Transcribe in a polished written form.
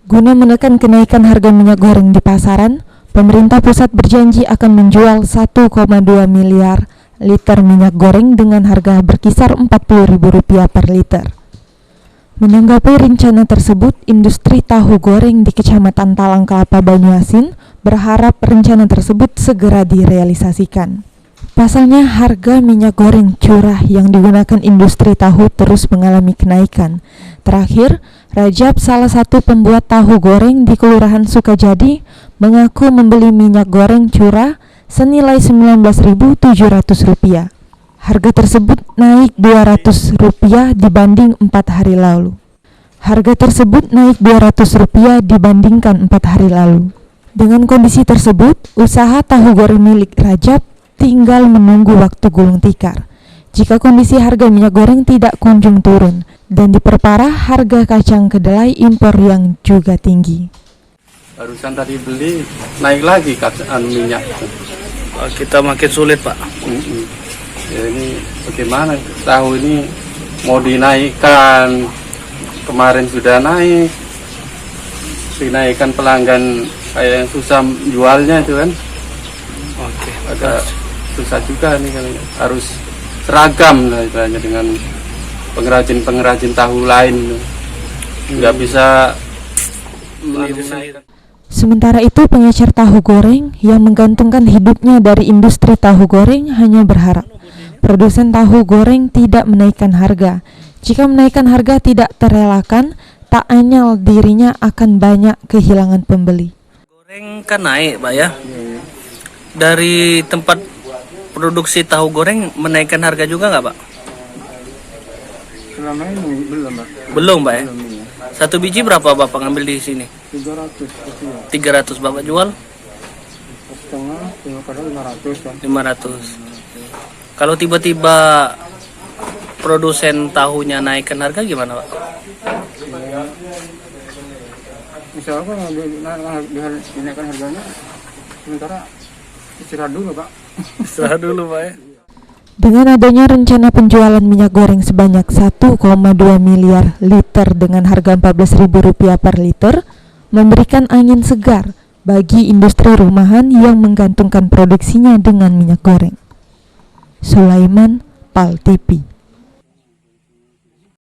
Guna menekan kenaikan harga minyak goreng di pasaran, pemerintah pusat berjanji akan menjual 1,2 miliar liter minyak goreng dengan harga berkisar Rp40.000 per liter. Menanggapi rencana tersebut, industri tahu goreng di Kecamatan Talang Kelapa, Banyuasin berharap rencana tersebut segera direalisasikan. Pasalnya, harga minyak goreng curah yang digunakan industri tahu terus mengalami kenaikan. Terakhir, Rajab, salah satu pembuat tahu goreng di Kelurahan Sukajadi, mengaku membeli minyak goreng curah senilai Rp19.700. Harga tersebut naik Rp200 dibanding 4 hari lalu. Dengan kondisi tersebut, usaha tahu goreng milik Rajab tinggal menunggu waktu gulung tikar. Jika kondisi harga minyak goreng tidak kunjung turun dan diperparah harga kacang kedelai impor yang juga tinggi. Barusan tadi beli, naik lagi kacang minyak. Kita makin sulit, Pak. Ya, ini bagaimana? Tahu ini mau dinaikkan, kemarin sudah naik, dinaikkan pelanggan kayak yang susah jualnya itu kan. Oke. Agak susah juga nih kan, harus seragam lah istilahnya dengan pengrajin tahu lain, nggak bisa menaikkan. Sementara itu, pengecer tahu goreng yang menggantungkan hidupnya dari industri tahu goreng hanya berharap produsen tahu goreng tidak menaikkan harga. Jika menaikkan harga tidak terelakkan, tak anyal dirinya akan banyak kehilangan pembeli. Goreng kan naik, Pak ya. Dari tempat produksi tahu goreng menaikkan harga juga nggak, Pak? Selama ini belum, Pak. Belum, Pak ya. Satu biji berapa Bapak ngambil di sini? 300 Bapak jual? Setengah, kadang 500 kan. 500. Kalau tiba-tiba produsen tahunya naikkan harga gimana, Pak? Misalkan dinaikkan harganya, sementara istirahat dulu, Pak. Istirahat dulu, Pak ya. Dengan adanya rencana penjualan minyak goreng sebanyak 1,2 miliar liter dengan harga Rp14.000 per liter, memberikan angin segar bagi industri rumahan yang menggantungkan produksinya dengan minyak goreng. Sulaiman, PAL TV.